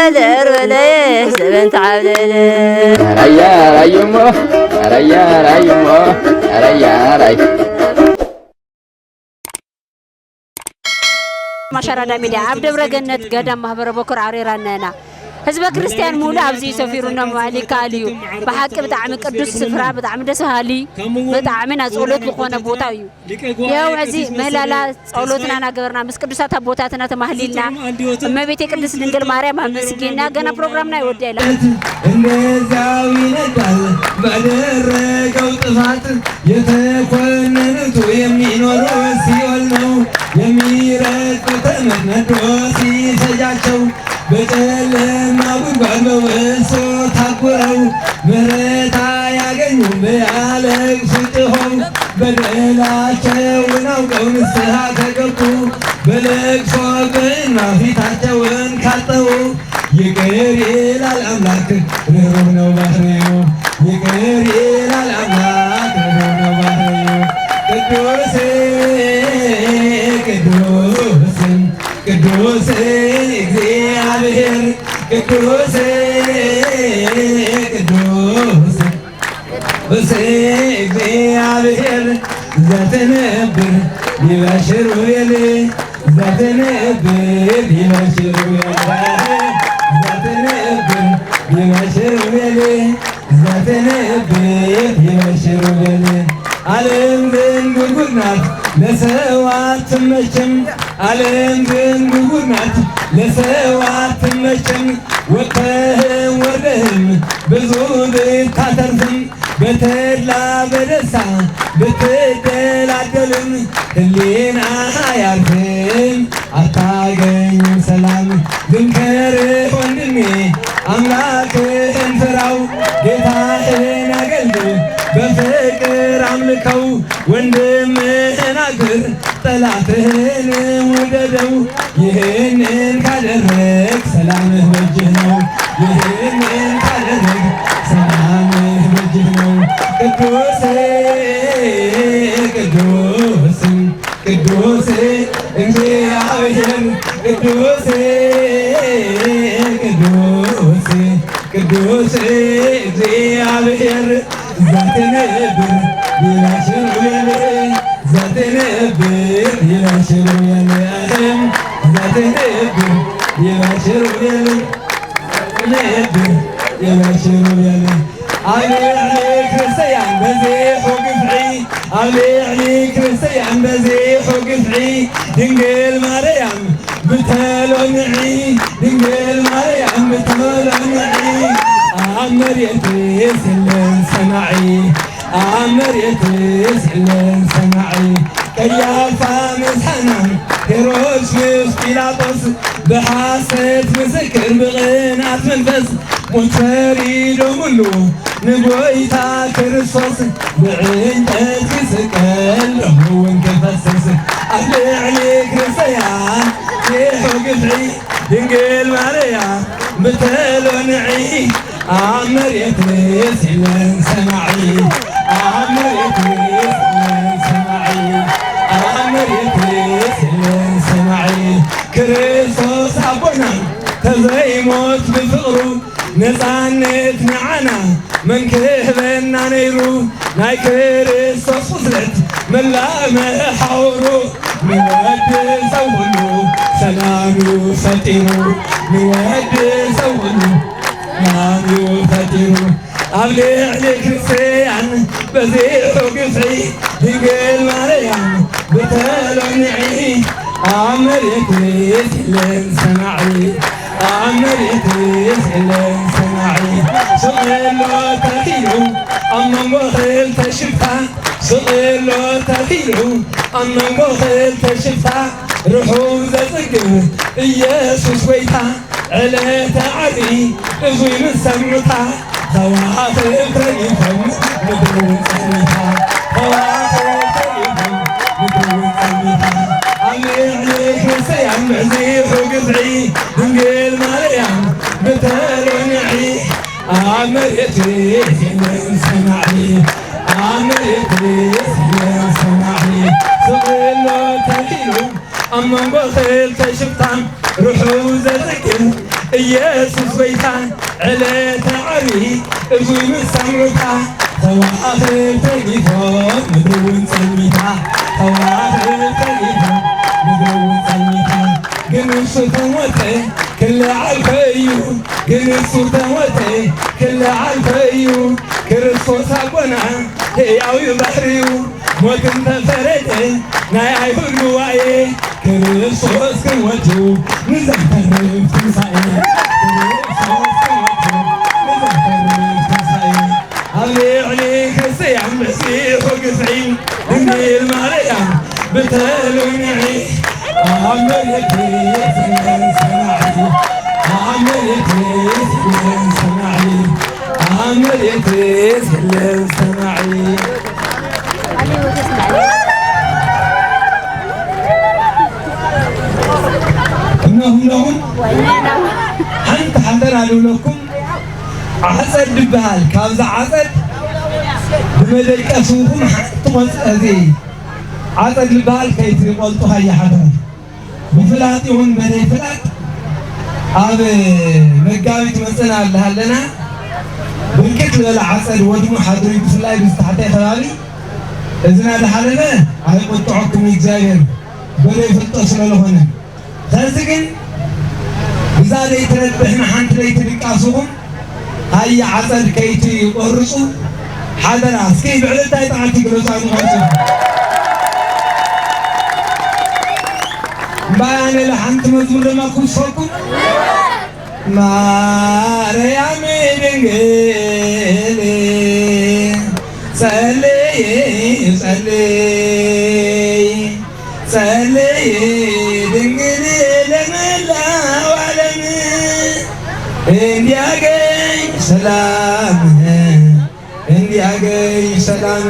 درولي زبنت عبدلي ريا ريمو ريا ريمو ريا ري مشارة ميديا عبد برجنت قدام مهبر بكر عريراننا حزب كريستيان مولا أبزي سفيرنا مالك عليو بحق بتعمل قدوس سفرة بتعمل دسهالي بتعمل أزولت لقونا بوتايو يا وعزي مهلا أزولتنا أنا قبرنا مس قدوسات بوتاتنا تمهلينا ما بيتي قدوس دنجل ماريم هم مسكينا جنا برنامجنا يودي له النزاوين قال بعد الرجع وطفات يتكون تويمين وروسي والنو يميرك وتمنى روسي سجاكو بجلما بقعد وسو تقرأو مرتا يعجنوا بيالك فتهم بدلاته ونوقون السهاككو بلك صوبنا في تحتون كاتو يقري للأملاك رهونا وبحريو يقري للأملاك رهونا وبحريو قدوسي قدوسي قدوسي እግዚአብሔር ቅዱስ ቅዱስ እግዚአብሔር ዘትነብር ይበሽሩየል ዘትነብር ይበሽሩየል ዘትነብር ይበሽሩየል ዘትነብር ይበሽሩየል ዓለም ዝንጉርጉር ናት ለሰው አትመችም ዓለም ዝንጉርጉር ናት ለሰው አትመችም ወጥተህም ወርደህም ብዙ ብታተርፍም በተድላ በደስታ ብትደላደልም ሕሊና አያርፍም አታገኝም ሰላም ዝንከርህ ወንድሜ አምላክህን ፍራው ጌታህን አገልግል በፍቅር አምልከው ወንድምህን አክብር ጠላትህን ውደደው ይህንን ካደረግ ሰላምህ በእጅህ ነው ይህንን ካደረግ ሰላምህ በእጅህ ነው ቅዱስ ቅዱስ ቅዱስ እግዚአብሔር ቅዱስ ቅዱስ ቅዱስ እግዚአብሔር ዘትነብር ይበሽሩየል ዘትነብር ይበሽሩየል ዘትነብር ይበሽሩየል ዘትነብር ይበሽሩየል አብሊዕሊ ክርስቲያን በዚሑ ግፍዒ አብሊዕሊ ክርስቲያን በዚሑ ግፍዒ ድንግል ማርያም ብተሎንዒ ድንግል ማርያም ብተሎንዒ አመርየት ስለን ሰማዒ አመርየት ስለን ሰማዒ ቀያፋ ምስ ሓናን ሄሮድስ ምስ ጲላጦስ ብሓሰት ምስክር ብቕንዓት መንፈስ ሞት ፈሪዶሙሉ ንጎይታ ክርስቶስ ብዕንጨት ክስቀል ደሙ እውን ክፈስስ ኣብ ልዕሊ ክርስቲያን ዚሑ ግፍዒ ድንግል ማርያም ብተሎንዒ ኣብ መሬት ስለን ሰማዒ ኣብ መሬት ስለን ሰማዒ ኣብ መሬት ስለን ሰማዒ ክርስቶስ ኣቦና ተዘይሞት ብፍቕሩ ነፃነት ንዓና መንክህበና ነይሩ ናይ ክርስቶስ ቁስለት መላእ መሓውሩ ንወዲ ሰብ ሁሉ ሰላም እዩ ፈጢሩ ንወዲ ሰብ ሁሉ ሰላም እዩ ፈጢሩ ኣብ ልዕሊ ክርስቲያን በዚሑ ግፍዒ ድንግል ማርያም ብተሎንዒ ኣብ መሬት ስለን ሰማዒ ኣብ መሬት ስለን ሰማዒ ስቕሎ ተኺሉ ኣብ መንጎ ክልተ ሽፍታ ስቕሎ ተኺሉ ኣብ መንጎ ክልተ ሽፍታ ርሑቕ ዘጽግብ ኢየሱስ ጎይታ ዕለተ ዓርቢ እዙይ ምስ ሰምዑታ ከዋኽብቲ ተሪፎም ምድሪ እውን ጸኒታ ከዋኽብቲ ተሪፎም ምድሪ እውን ጸኒታ ኣብ ልዕሊ ክርስቲያን በዚሑ ግፍዒ ድንግል ማርያም ብተሎንዒ ኣብ መሬት ስለን ሰማዒ ኣብ መሬት ስለን ሰማዒ ስቕሎ ተኺሉ ኣብ መንጎ ክልተ ሽፍታ ርሑቕ ዘጽግብ ኢየሱስ ወይታ ዕለተ ዓርቢ እዙይ ምሳምታ ተዋእኽል ተጊፎም ምድውን ጸሚታ ተዋእኽል ተጊፎም ምድውን ጸሚታ ግን እሱ ተሞተ ክለዓልከ እዩ ግን እሱ ተሞተ ክለዓልከ እዩ ክርስቶስ አቆና ሕያው ባህሪው ሞትን ተፈረደ ናይ አይሁድ ጉባኤ ክርስቶስ ክሞቱ ንዘተርፍ ትንሣኤ ክርስቶስ ክሞቱ ንዘተርፍ ትንሣኤ ኣብ ልዕሊ ክርስቲያን መሲሑ ግፍዒ ድንግል ማርያም ብተሉምዒ ኣብ መሬት ዘለን ሰማዒ ኣብ መሬት ዘለን ሰማዒ ኣብ መሬት ዘለን ሰማዒ إنهم حنت حضر لكم عسد بهال كابز عسد بمدرك أسوهم حتى مسأذي عسد بهال كيف قلتها يا حضر بفلاتهم بدي فلات هذا مقاوي مثلا لهالنا بالكتل العسد ودمو حضري بفلاي بستحتي خلالي إذن هذا حالنا هاي قطعكم يجاير بدي فلتصل لهنا خلصكن بزاده يتنبهنا حانت ليتنقاسوهم هاي عسل كيتي يقرصوا حضر عسكي بعلتا يتعالتي قلوصا مخلصوا باياني لحانت مزمور لما كوصوكم ماريامي دنجيلي سألي سألي سألي دنجيلي እንዲያገኝ ሰላም እንዲያገኝ ሰላም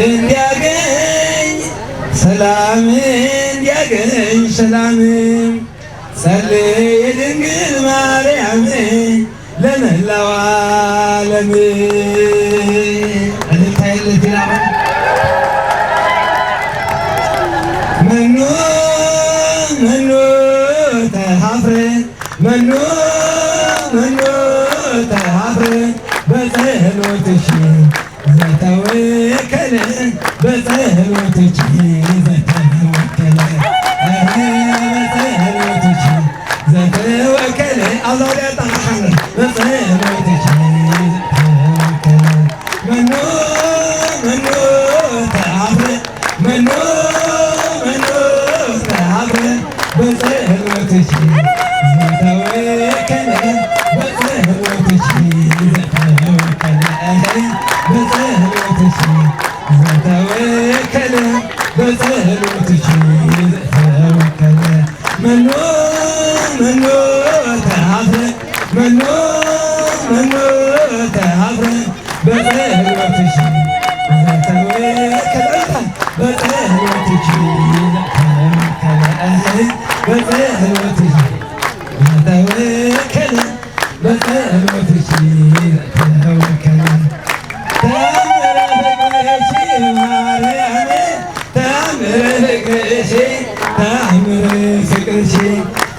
እንዲያገኝ ሰላም እንዲያገኝ ሰላም ጸልይ የድንግል ማርያም ለመላው ዓለም እንታይልትና መኑ መኑ ተሃፍረ መኑ መኑ ተሃፍረ በጸሎትሽ ዘተወከለ በጸሎትሽ ዘተወከለ በጸሎትሽ ዘተወከለ አላህ ያጣሐነ በጸሎትሽ ዘተወከለ መኑ መኑ ተሃፍረ መኑ መኑ ተሃፍረ በጸሎትሽ ዘተወከለ በጸሎትሽ ዘተወከለ በጸሎትሽ ዘተወከለ በጸሎትሽ ዘተወከለ መኑ መኑ ተሃፍረ መኑ መኑ ተሃፍረ በጸሎትሽ ዘተወከለ በጸሎትሽ ዘተወከለ በጸሎትሽ ዘተወከለ በጸሎትሽ ዘተወከለ ተአምረ ፍቅርሽ ማርያም ተአምረ ፍቅርሽ ተአምረ ፍቅርሽ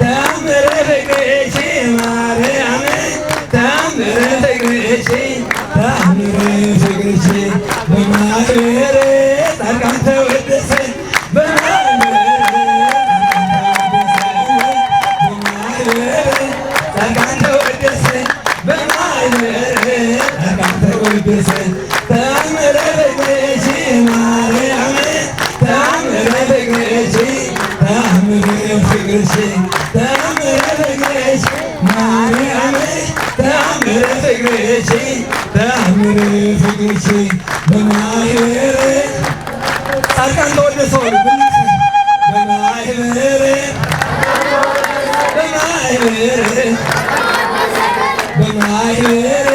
ተአምረ ፍቅርሽ ማርያም ተአምረ ፍቅርሽ ተአምረ ፍቅርሽ በማህበረ ጻድቃን ተወደሰ ተአምረ ፍቅርሽ ማርያም ተአምረ ፍቅርሽ ተአምረ ፍቅርሽ ተአምረ ፍቅርሽ ማርያም ተአምረ ፍቅርሽ ተአምረ ፍቅርሽ በማህበረ ጻድቃን ተወደሰው በማህበረ በማህበረ በማህበረ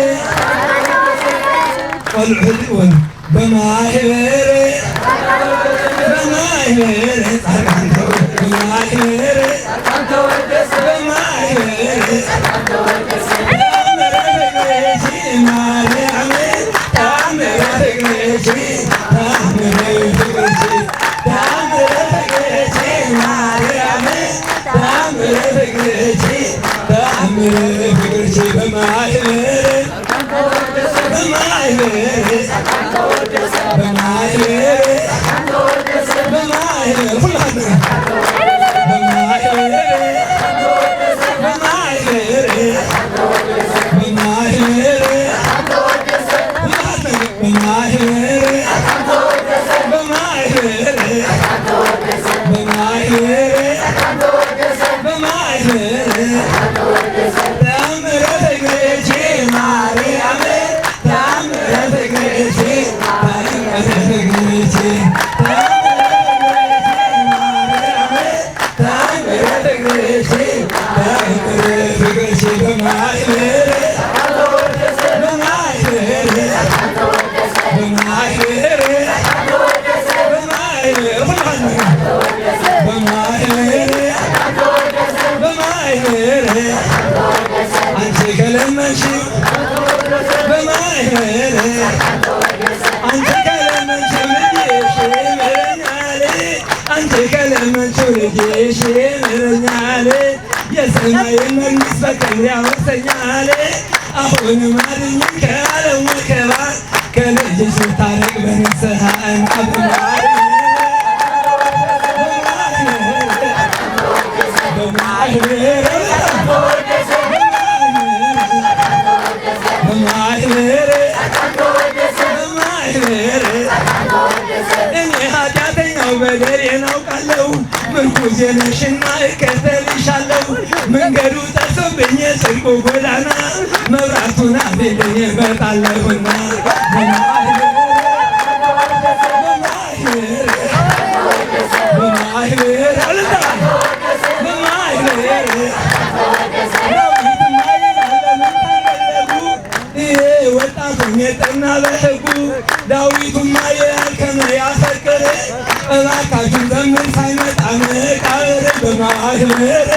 والعدوان بماهر بماهر بماهر بماهر تأمر فقرشي مريم تأمر فقرشي تأمر فقرشي تأمر فقرشي مريم تأمر فقرشي መንገዱ ጠርቶብኝ ጽድቁ ጎዳና መብራቱን አብልኝ እመጣለሁና ጠና በሕጉ ዳዊቱማ ያልከመ ያፈቅር እባካችሁ ዘምር ሳይመጣ መቃብር በማህበር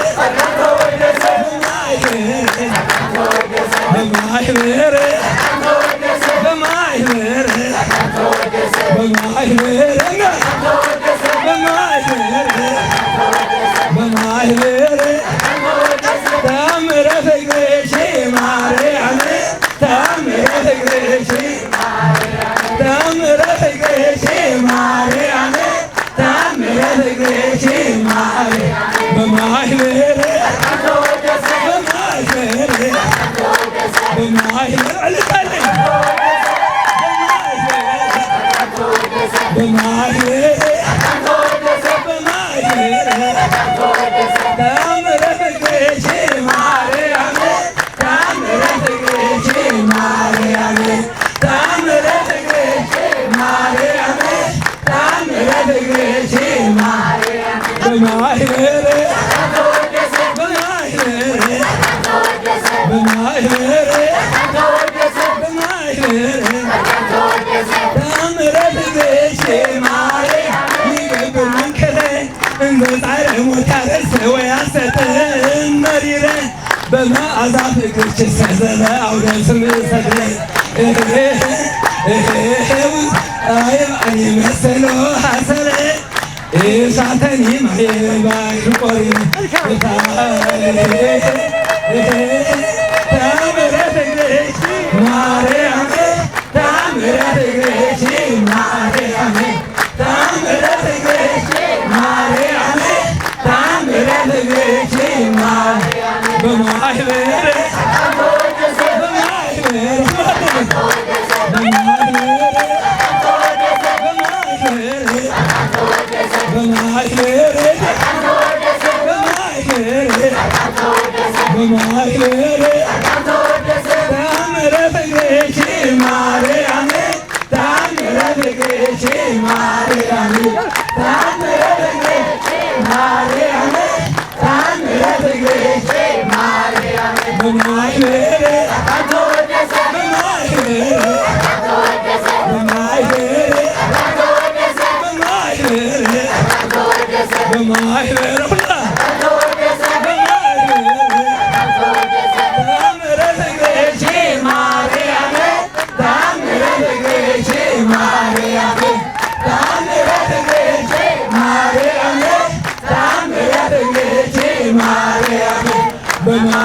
በመዓዛ ፍቅርሽ ሰዘለ አውደ ስምሰለ አይባኒ መሰሎ ሐሰለ እሳተኒ ማየባሽ ቆሪ ታምረት ግሬሽ ማርያም ታምረት ግሬሽ ማርያም ታምረት ግሬሽ ማርያም ታምረት ግሬሽ ማርያም በማህበር Bye.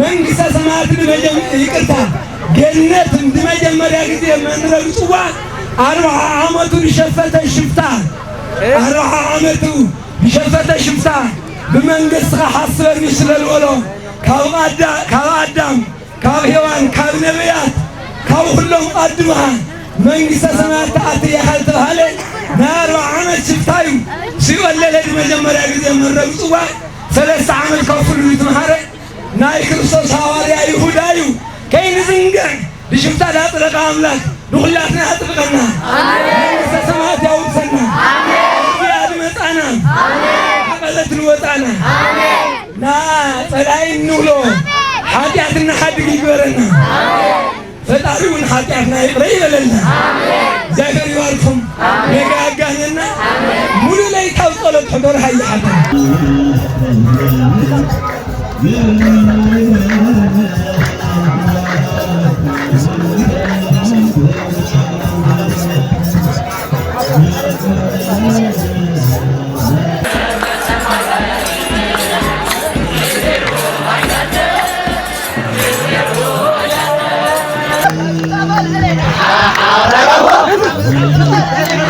መንግስተ ሰማያት ይቅርታ ገነት እንደመጀመሪያ ጊዜ መንረግ ጽዋ 40 ዓመቱ ሸፈተ ሽፍታ 40 ዓመቱ ሸፈተ ሽፍታ በመንግስት ሐስበኒ ስለልወሎ ካብ አዳም ካብ ሔዋን ካብ ነቢያት ካብ ሁሉም አድማ መንግስተ ሰማያት ተአትየ ተባለ 40 ዓመት ሽፍታዩ ሲወለደ መጀመሪያ ጊዜ መንረግ ጽዋ 3 ዓመት ከፍሉ ይተማረ ናይ ክርስቶስ ሐዋርያ ይሁዳዩ ከይን ዝንገር ብሽፍታ ዳጥረቃ አምላክ ንኹላትና ያጥብቀና አሜን ሰማት ያውሰና አሜን ያድመጣና አሜን አቀለት ንወጣና አሜን ና ጸላይ ንውሎ ኃጢአትና ሐድግ ይገረና አሜን ፈጣሪውን ኃጢአትና ይቅር ይበለና አሜን እግዚአብሔር ይባርኩም ይጋጋልና ሙሉ ላይ ታውቀለት ሐደር hayyaታ Yeah. አሁን